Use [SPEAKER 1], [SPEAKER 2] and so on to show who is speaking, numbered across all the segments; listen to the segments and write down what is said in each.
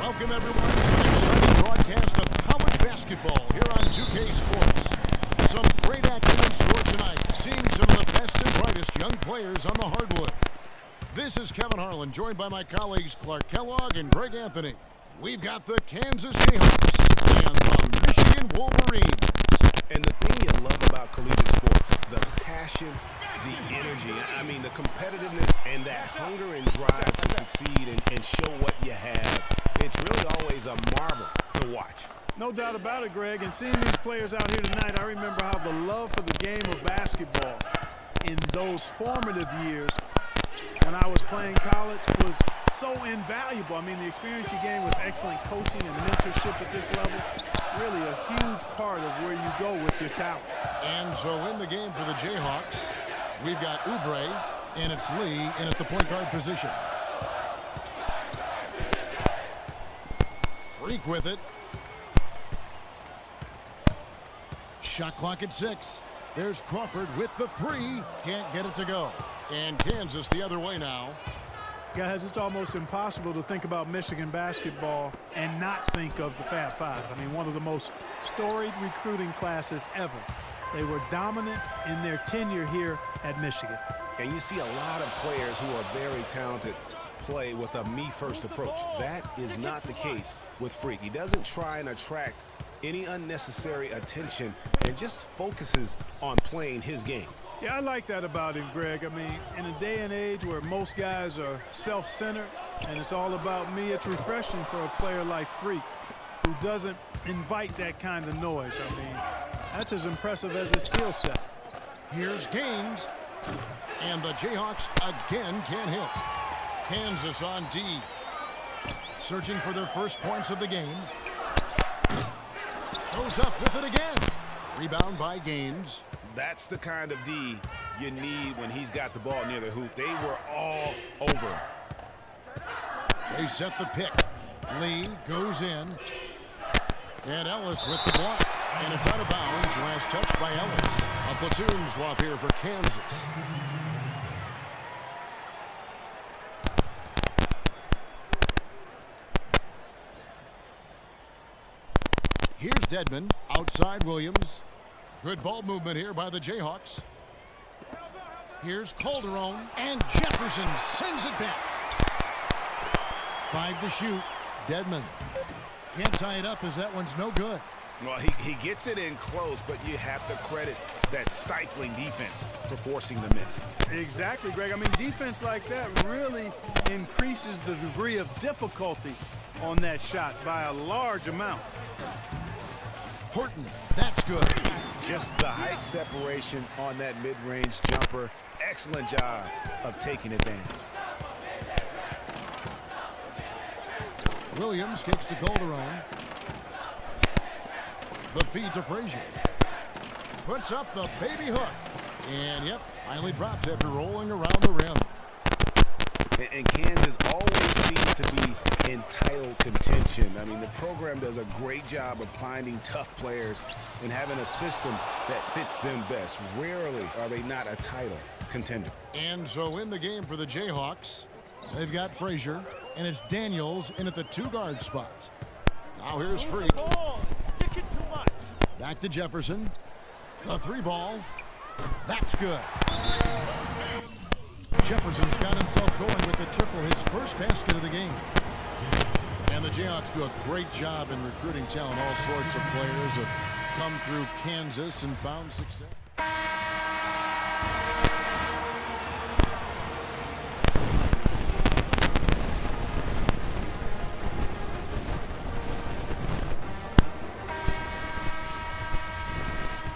[SPEAKER 1] Welcome, everyone, to an exciting broadcast of college basketball here on 2K Sports. Some great action in store tonight, seeing some of the best and brightest young players on the hardwood. This is Kevin Harlan, joined by my colleagues Clark Kellogg and Greg Anthony. We've got the Kansas Jayhawks and the Michigan Wolverines.
[SPEAKER 2] And the thing you love about collegiate sports, the passion, the energy, I mean the competitiveness and that hunger and drive to succeed and show what you have. It's really always a marvel to watch.
[SPEAKER 3] No doubt about it, Greg. And seeing these players out here tonight, I remember how the love for the game of basketball in those formative years when I was playing college was so invaluable. I mean, the experience you gain with excellent coaching and mentorship at this level, really a huge part of where you go with your talent.
[SPEAKER 1] And so in the game for the Jayhawks, we've got Oubre, and it's Lee in at the point guard position. Freak with it. Shot clock at 6. There's Crawford with the 3. Can't get it to go. And Kansas the other way now.
[SPEAKER 3] Guys, it's almost impossible to think about Michigan basketball and not think of the Fab Five. I mean, one of the most storied recruiting classes ever. They were dominant in their tenure here at Michigan.
[SPEAKER 2] And you see a lot of players who are very talented play with a me-first approach. That is not the case with Freak. He doesn't try and attract any unnecessary attention and just focuses on playing his game.
[SPEAKER 3] Yeah, I like that about him, Greg. I mean, in a day and age where most guys are self-centered and it's all about me, it's refreshing for a player like Freak who doesn't invite that kind of noise. I mean, that's as impressive as his skill set.
[SPEAKER 1] Here's Gaines. And the Jayhawks again can't hit. Kansas on D. Searching for their first points of the game. Goes up with it again. Rebound by Gaines.
[SPEAKER 2] That's the kind of D you need when he's got the ball near the hoop. They were all over.
[SPEAKER 1] They set the pick. Lee goes in. And Ellis with the block. And it's out of bounds. Last touch by Ellis. A platoon swap here for Kansas. Here's Dedmon. Outside Williams. Good ball movement here by the Jayhawks. Here's Calderon. And Jefferson sends it back. 5 to shoot. Dedmon. Can't tie it up as that one's no good.
[SPEAKER 2] Well, he gets it in close, but you have to credit that stifling defense for forcing the miss.
[SPEAKER 3] Exactly, Greg. I mean, defense like that really increases the degree of difficulty on that shot by a large amount.
[SPEAKER 1] Horton, that's good.
[SPEAKER 2] Just the height separation on that mid-range jumper. Excellent job of taking advantage.
[SPEAKER 1] Williams kicks to Calderon. The feed to Frazier. Puts up the baby hook. And, yep, finally drops after rolling around the rim.
[SPEAKER 2] And Kansas always seems to be in title contention. I mean, the program does a great job of finding tough players and having a system that fits them best. Rarely are they not a title contender.
[SPEAKER 1] And so in the game for the Jayhawks, they've got Frazier, and it's Daniels in at the 2-guard spot. Now here's Freak. Back to Jefferson. The 3-ball. That's good. Jefferson's got himself going with the triple, his first basket of the game. And the Jayhawks do a great job in recruiting talent. All sorts of players have come through Kansas and found success.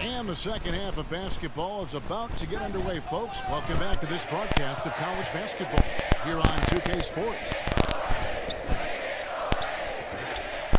[SPEAKER 1] And the second half of basketball is about to get underway, folks. Welcome back to this broadcast of college basketball here on 2K Sports.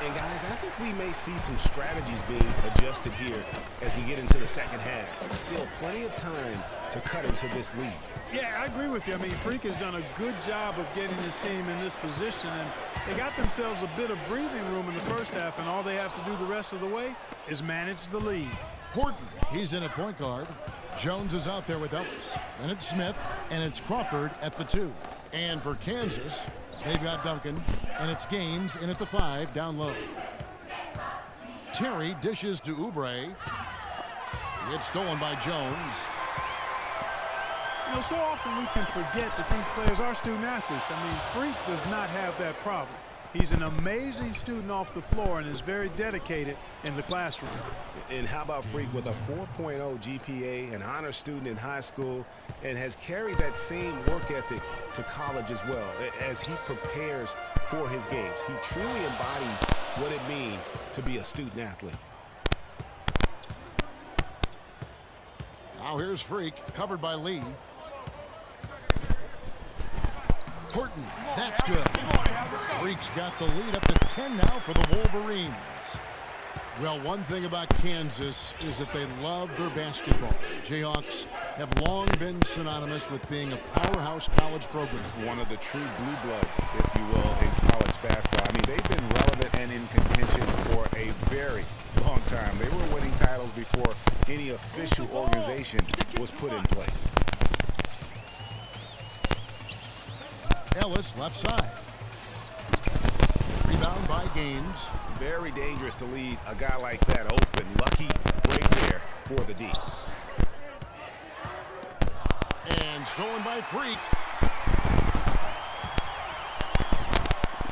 [SPEAKER 2] And guys, I think we may see some strategies being adjusted here as we get into the second half. Still plenty of time to cut into this lead.
[SPEAKER 3] Yeah, I agree with you. I mean, Freak has done a good job of getting his team in this position, and they got themselves a bit of breathing room in the first half, and all they have to do the rest of the way is manage the lead.
[SPEAKER 1] Horton, he's in at point guard. Jones is out there with Ellis. And it's Smith, and it's Crawford at the 2. And for Kansas, they've got Duncan, and it's Gaines in at the 5, down low. Terry dishes to Oubre. It's stolen by Jones.
[SPEAKER 3] You know, so often we can forget that these players are student athletes. I mean, Freak does not have that problem. He's an amazing student off the floor and is very dedicated in the classroom.
[SPEAKER 2] And how about Freak with a 4.0 GPA, an honor student in high school, and has carried that same work ethic to college as well as he prepares for his games. He truly embodies what it means to be a student athlete.
[SPEAKER 1] Now here's Freak, covered by Lee. Horton, that's good. Freak's got the lead up to 10 now for the Wolverines. Well, one thing about Kansas is that they love their basketball. Jayhawks have long been synonymous with being a powerhouse college program.
[SPEAKER 2] One of the true blue bloods, if you will, in college basketball. I mean, they've been relevant and in contention for a very long time. They were winning titles before any official organization was put in place.
[SPEAKER 1] Ellis, left side. Rebound by Gaines.
[SPEAKER 2] Very dangerous to lead a guy like that open. Lucky break there for the D.
[SPEAKER 1] And stolen by Freak.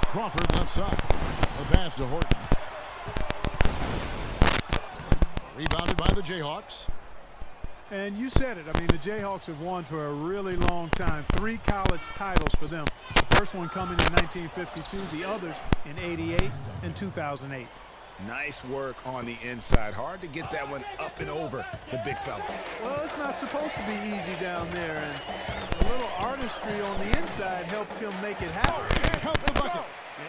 [SPEAKER 1] Crawford left side. The pass to Horton. Rebounded by the Jayhawks.
[SPEAKER 3] And you said it. I mean, the Jayhawks have won for a really long time. 3 college titles for them. The first one coming in 1952, the others in 88 and 2008.
[SPEAKER 2] Nice work on the inside. Hard to get that one up and over the big fella.
[SPEAKER 3] Well, it's not supposed to be easy down there. And a little artistry on the inside helped him make it happen.
[SPEAKER 1] Help the bucket.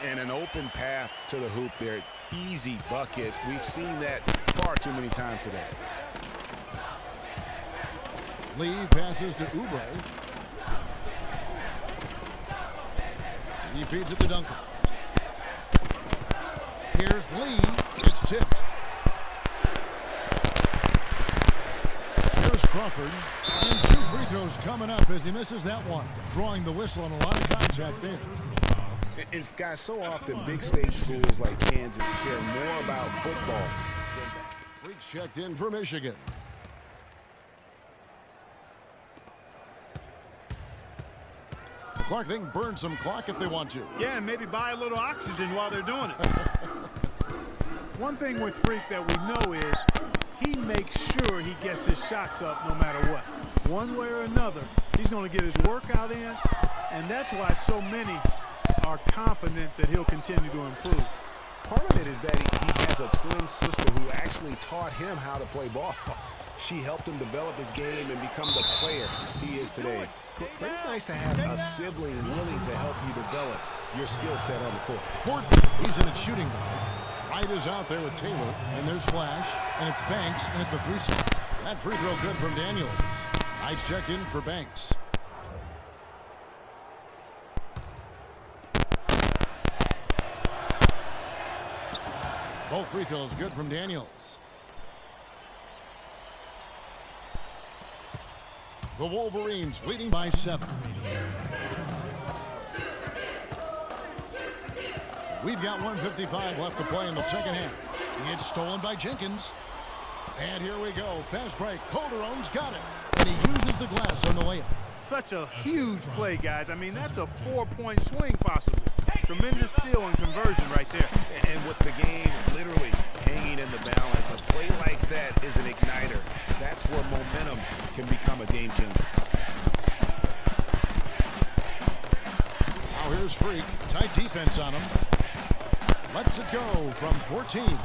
[SPEAKER 2] And an open path to the hoop there. Easy bucket. We've seen that far too many times today.
[SPEAKER 1] Lee passes to Oubre. He feeds it to Duncan. Here's Lee. It's tipped. Here's Crawford. And 2 free throws coming up as he misses that one. Drawing the whistle on a lot of contact there.
[SPEAKER 2] It's guys, so often big state schools like Kansas care more about football.
[SPEAKER 1] Freaks checked in for Michigan. Clark, they can burn some clock if they want to.
[SPEAKER 3] Yeah, and maybe buy a little oxygen while they're doing it. One thing with Freak that we know is he makes sure he gets his shots up no matter what. One way or another, he's going to get his workout in, and that's why so many are confident that he'll continue to improve.
[SPEAKER 2] Part of it is that he has a twin sister who actually taught him how to play ball. She helped him develop his game and become the player he is today. Very nice to have a sibling willing to help you develop your skill set on the court.
[SPEAKER 1] Horton, he's in a shooting guard. Wright is out there with Taylor, and there's Flash, and it's Banks in at the 3 spot. That free throw good from Daniels. Knight's checked in for Banks. Both free throws good from Daniels. The Wolverines leading by 7. We've got 1:55 left to play in the second half. It's stolen by Jenkins. And here we go. Fast break. Calderon's got it. And he uses the glass on the layup.
[SPEAKER 3] Such a huge play, guys. I mean, that's a 4-point swing possibly. Tremendous steal and conversion right there.
[SPEAKER 2] And with the game literally hanging in the balance, a play like that is an igniter. That's where momentum can become a game changer.
[SPEAKER 1] Now here's Freak. Tight defense on him. Lets it go from 14.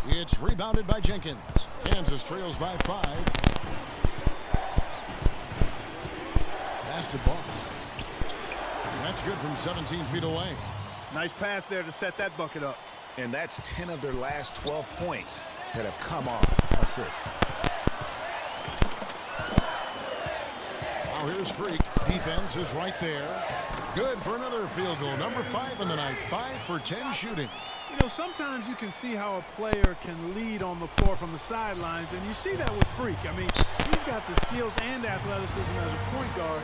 [SPEAKER 1] It's rebounded by Jenkins. Kansas trails by 5. Pass to Boss. That's good from 17 feet away.
[SPEAKER 3] Nice pass there to set that bucket up.
[SPEAKER 2] And that's 10 of their last 12 points that have come off assists.
[SPEAKER 1] Now here's Freak. Defense is right there. Good for another field goal. Number 5 in the night. 5 for 10 shooting.
[SPEAKER 3] You know, sometimes you can see how a player can lead on the floor from the sidelines, and you see that with Freak. I mean, he's got the skills and athleticism as a point guard,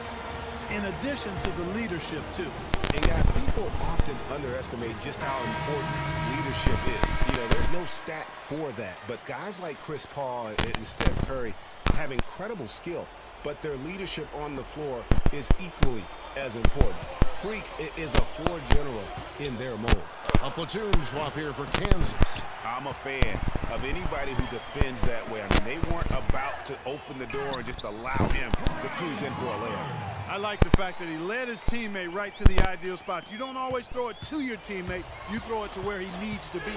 [SPEAKER 3] in addition to the leadership, too.
[SPEAKER 2] And guys, people often underestimate just how important leadership is. You know, there's no stat for that, but guys like Chris Paul and Steph Curry have incredible skill, but their leadership on the floor is equally as important. Freak is a floor general in their mold.
[SPEAKER 1] A platoon swap here for Kansas.
[SPEAKER 2] I'm a fan of anybody who defends that way. I mean, they weren't about to open the door and just allow him to cruise in for a layup.
[SPEAKER 3] I like the fact that he led his teammate right to the ideal spots. You don't always throw it to your teammate. You throw it to where he needs to be.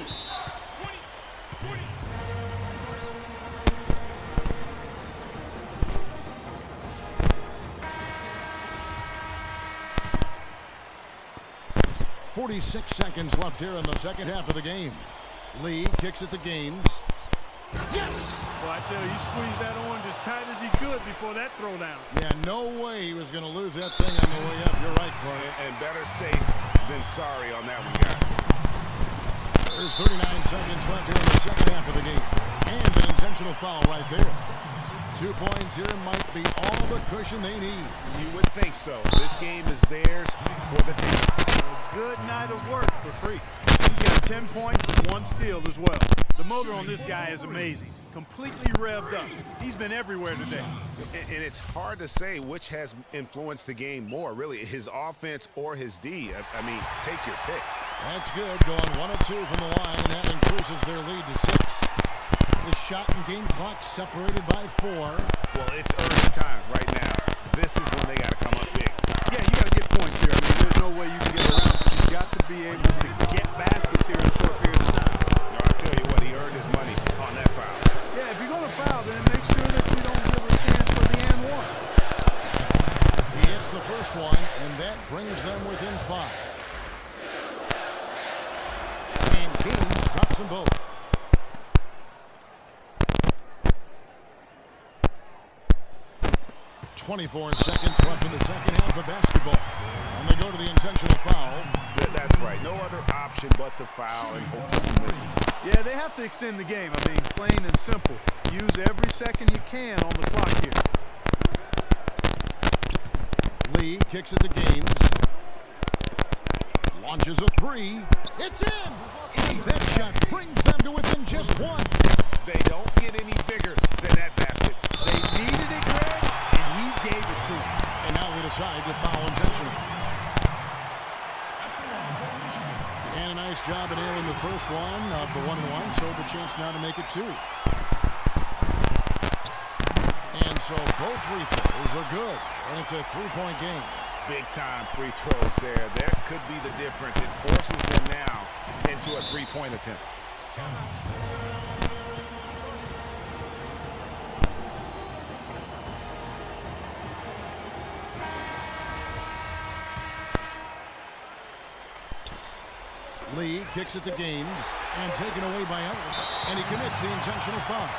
[SPEAKER 1] 46 seconds left here in the second half of the game. Lee kicks it to Gaines. Yes!
[SPEAKER 3] Well, I tell you, he squeezed that orange as tight as he could before that throwdown.
[SPEAKER 1] Yeah, no way he was going to lose that thing on the way up. You're right, Clark.
[SPEAKER 2] And better safe than sorry on that one, guys.
[SPEAKER 1] There's 39 seconds left here in the second half of the game. And an intentional foul right there. 2 points here might be all the cushion they need.
[SPEAKER 2] You would think so. This game is theirs for the taking.
[SPEAKER 3] A good night of work for Freak. He's got 10 points and 1 steal as well. The motor on this guy is amazing. Completely revved up. He's been everywhere today.
[SPEAKER 2] And it's hard to say which has influenced the game more, really, his offense or his D. I mean, take your pick.
[SPEAKER 1] That's good. Going 1 of 2 from the line, and that increases their lead to 6. The shot and game clock separated by 4.
[SPEAKER 2] Well, it's early time right now. This is when they got to come up big.
[SPEAKER 3] Yeah, you got to get points here. I mean, there's no way you can get around it. You've got to be able to get baskets here in a short period of time.
[SPEAKER 2] No, I tell you what, he earned his money on that foul.
[SPEAKER 3] Yeah, if you're going to foul, then make sure that you don't give a chance for the and one.
[SPEAKER 1] He hits the first one, and that brings them within 5. And Gaines drops them both. 24 seconds left in the second half of basketball. And they go to the intentional foul.
[SPEAKER 2] That's right. No other option but to foul and hope he misses.
[SPEAKER 3] Yeah, they have to extend the game. I mean, plain and simple. Use every second you can on the clock here.
[SPEAKER 1] Lee kicks it to Gaines. Launches a 3. It's in! And that shot brings them to within just 1.
[SPEAKER 2] They don't get any bigger than that basket.
[SPEAKER 3] They needed it, Greg, and he gave it to them.
[SPEAKER 1] And now they decide to foul intentionally. And a nice job of nailing the first one of the 1-1, so the chance now to make it 2. And so both free throws are good, and it's a 3-point game.
[SPEAKER 2] Big-time free throws there. That could be the difference. It forces them now into a 3-point attempt.
[SPEAKER 1] Lee kicks it to Gaines, and taken away by Ellis, and he commits the intentional foul.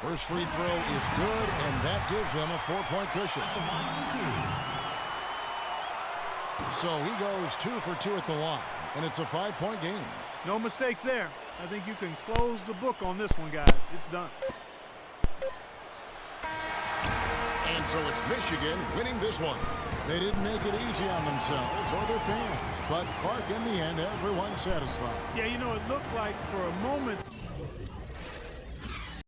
[SPEAKER 1] First free throw is good, and that gives them a 4-point cushion. So he goes 2 for 2 at the line, and it's a 5-point game.
[SPEAKER 3] No mistakes there. I think you can close the book on this one, guys. It's done.
[SPEAKER 1] And so it's Michigan winning this one. They didn't make it easy on themselves or their fans, but Clark, in the end, everyone satisfied.
[SPEAKER 3] Yeah, you know, it looked like for a moment